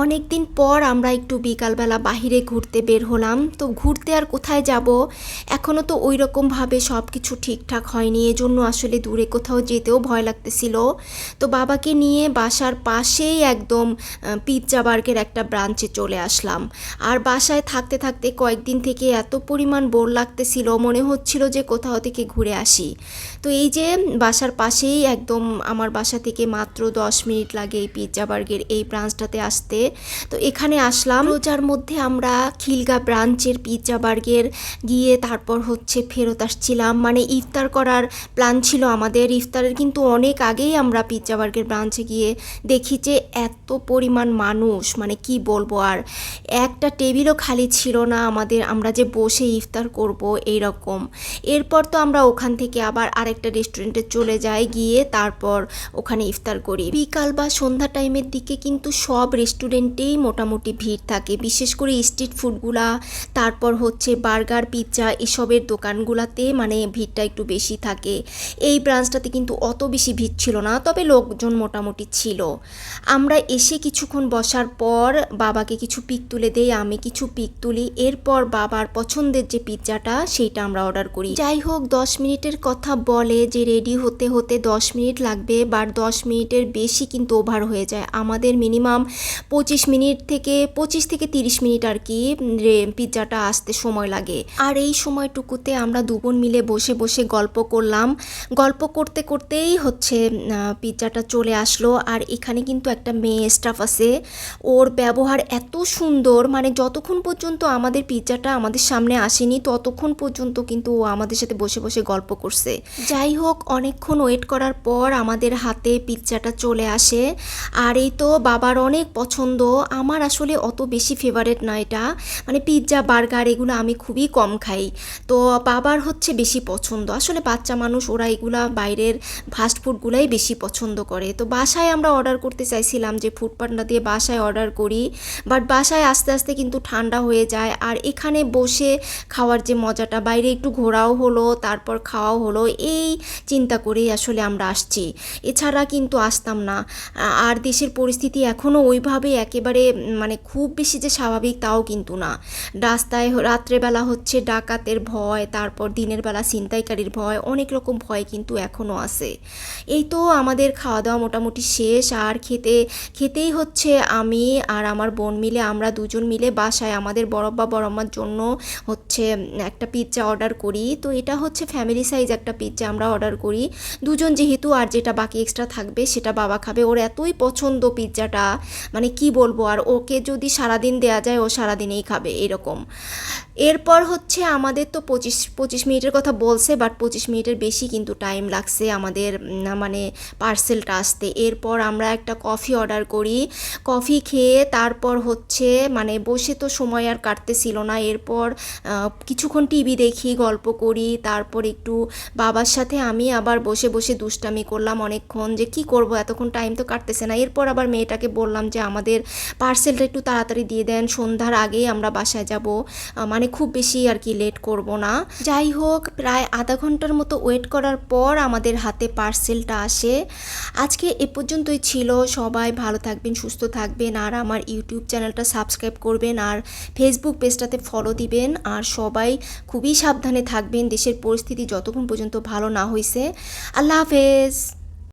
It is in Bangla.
অনেক দিন পর আমরা একটু বিকালবেলা বাহিরে ঘুরতে বের হলাম। তো ঘুরতে আর কোথায় যাব, এখনও তো ওই রকমভাবে সব কিছু ঠিকঠাক হয়নি, এজন্য আসলে দূরে কোথাও যেতেও ভয় লাগতেছিল। তো বাবাকে নিয়ে বাসার পাশেই একদম পিৎজা বার্গের একটা ব্রাঞ্চে চলে আসলাম। আর বাসায় থাকতে থাকতে কয়েকদিন থেকে এত পরিমাণ বোর লাগতেছিল, মনে হচ্ছিল যে কোথাও থেকে ঘুরে আসি। তো এই যে বাসার পাশেই একদম, আমার বাসা থেকে মাত্র 10 মিনিট লাগে এই পিৎজা বার্গের এই ব্রাঞ্চটাতে আসতে। তো এখানে আসলাম। রোজার মধ্যে আমরা খিলগা ব্রাঞ্চের পিৎজা বার্গের গিয়ে তারপর হচ্ছে ফেরত আসছিলাম, মানে ইফতার করার প্ল্যান ছিল আমাদের। ইফতারের কিন্তু অনেক আগেই আমরা পিৎজা বার্গের ব্রাঞ্চে গিয়ে দেখি যে এত পরিমাণ মানুষ, মানে কি বলবো আর, একটা টেবিলও খালি ছিল না আমাদের, আমরা যে বসে ইফতার করব এই রকম। এরপর তো আমরা ওখান থেকে আবার আরেকটা রেস্টুরেন্টে চলে যাই, গিয়ে তারপর ওখানে ইফতার করি। বিকাল বা সন্ধ্যা টাইমের দিকে কিন্তু সব রেস্টুরেন্টেই মোটামুটি ভিড় থাকে, বিশেষ করে স্ট্রিট ফুডগুলা, তারপর হচ্ছে বার্গার পিৎজা এসবের দোকানগুলাতে মানে ভিড়টা একটু বেশি থাকে। এই ব্রাঞ্চটাতে কিন্তু অত বেশি ভিড় ছিল না, তবে লোকজন মোটামুটি ছিল। আমরা এসে কিছুক্ষণ বসার পর বাবাকে কিছু পিক তুলে দেই, আমি কিছু পিক তুলি, এরপর বাবার পছন্দের যে পিৎজাটা সেইটা আমরা অর্ডার করি। যাই হোক, 10 মিনিটের কথা বলে যে রেডি হতে হতে 10 মিনিট লাগবে, বাট 10 মিনিটের বেশি কিন্তু ওভার হয়ে যায়। আমাদের মিনিমাম 25 থেকে 30 মিনিট আর কি পিৎজাটা আসতে সময় লাগে। আর এই সময়টুকুতে আমরা দুবোন মিলে বসে বসে গল্প করলাম। গল্প করতে করতেই হচ্ছে পিৎজাটা চলে আসলো। আর এখানে কিন্তু একটা মেয়ে স্টাফ আছে, ওর ব্যবহার এত সুন্দর, মানে যতক্ষণ পর্যন্ত আমাদের পিৎজাটা আমাদের সামনে আসেনি ততক্ষণ পর্যন্ত কিন্তু ও আমাদের সাথে বসে বসে গল্প করছে। যাই হোক, অনেকক্ষণ ওয়েট করার পর আমাদের হাতে পিৎজাটা চলে আসে। আর এই তো বাবার অনেক পছন্দ, আমার আসলে অত বেশি ফেভারেট না এটা, মানে পিৎজা বার্গার এগুলো আমি খুবই কম খাই। তো বাবার হচ্ছে বেশি পছন্দ, আসলে বাচ্চা মানুষ ওরা এগুলা বাইরের ফাস্টফুডগুলাই বেশি পছন্দ করে। তো বাসায় আমরা অর্ডার করতে চাইছিলাম যে ফুড পান্ডা দিয়ে বাসায় অর্ডার করি, বাট বাসায় আস্তে আস্তে কিন্তু ঠান্ডা হয়ে যায়। আর এখানে বসে খাওয়ার যে মজাটা, বাইরে একটু ঘোরাও হলো তারপর খাওয়াও হলো, এই চিন্তা করেই আসলে আমরা আসছি, এছাড়া কিন্তু আসতাম না। আর দেশের পরিস্থিতি এখনও ওইভাবে একেবারে মানে খুব বেশি যে স্বাভাবিক তাও কিন্তু না। রাস্তায় রাত্রেবেলা হচ্ছে ডাকাতের ভয়, তারপর দিনের বেলা ছিনতাইকারীর ভয়, অনেক রকম ভয় কিন্তু এখনও আছে। এই তো আমাদের খাওয়া দাওয়া মোটামুটি শেষ। আর খেতেই হচ্ছে আমি আর আমার বোন মিলে, আমরা দুজন মিলে বাসায় আমাদের বড়ব্বা বড়ম্মার জন্য হচ্ছে একটা পিৎজা অর্ডার করি। তো এটা হচ্ছে ফ্যামিলি সাইজ একটা পিৎজা আমরা অর্ডার করি দুজন যেহেতু, আর যেটা বাকি এক্সট্রা থাকবে সেটা বাবা খাবে। ওর এতই পছন্দ পিৎজাটা, মানে কি বলবো আর, ওকে যদি সারাদিন দেয়া যায় ও সারাদিনেই খাবে এরকম। এরপর হচ্ছে আমাদের তো 25 মিনিটের কথা বলছে, বাট 25 মিনিটের বেশি কিন্তু টাইম লাগছে আমাদের মানে পার্সেলটা আসতে। এরপর আমরা একটা কফি অর্ডার করি, কফি খেয়ে তারপর হচ্ছে মানে বসে তো সময় আর কাটতেছিল না। এরপর কিছুক্ষণ টিভি দেখি, গল্প করি, তারপর একটু বাবার সাথে আমি আবার বসে বসে দুষ্টামি করলাম অনেকক্ষণ, যে কি করব এতক্ষণ টাইম তো কাটতেছে না। এরপর আবার মেয়েটাকে বললাম যে আমাদের পার্সেলটা একটু তাড়াতাড়ি দিয়ে দেন, সন্ধ্যার আগেই আমরা বাসায় যাব, মানে খুব বেশি আর কি লেট করব না। যাই হোক, প্রায় আধা ঘন্টার মতো ওয়েট করার পর আমাদের হাতে পার্সেলটা আসে। আজকে এ পর্যন্তই ছিল। সবাই ভালো থাকবেন, সুস্থ থাকবেন, আর আমার ইউটিউব চ্যানেলটা সাবস্ক্রাইব করবেন, আর ফেসবুক পেজটাতে ফলো দিবেন। আর সবাই খুবই সাবধানে থাকবেন, দেশের পরিস্থিতি যতক্ষণ পর্যন্ত ভালো না হয়েছে। আল্লাহ হাফেজ।